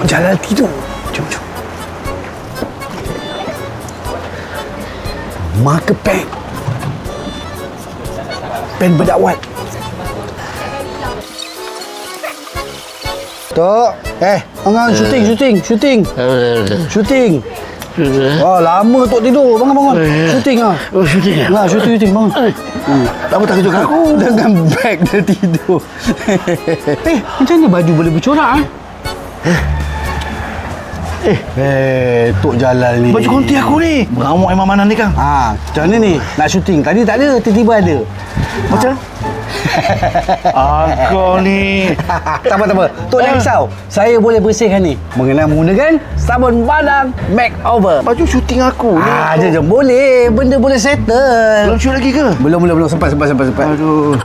Tok Jalal tidur. Jom. Marker pen. Pen berdakwat. Tok, bangun syuting. Wah, lama Tok tidur. Bangun. Syuting ah. Oh, syuting ya? Nah, syuting bangun. Lama tak kejut aku. Dengan beg dia tidur. Macam ni baju boleh bercorak Tok Jalal ni. Baju konti aku ni. Mengamuk Imam Manan ni, Kang. Macam mana ni? Nak syuting. Tadi tak ada, tiba-tiba ada. Macam? Kau ni. Tak apa. Tok jangan risau. Saya boleh bersihkan ni. Menggunakan sabun badang makeover. Baju syuting aku ni. Jom. Boleh. Benda boleh settle. Belum shoot lagi ke? Belum. Sempat. Aduh.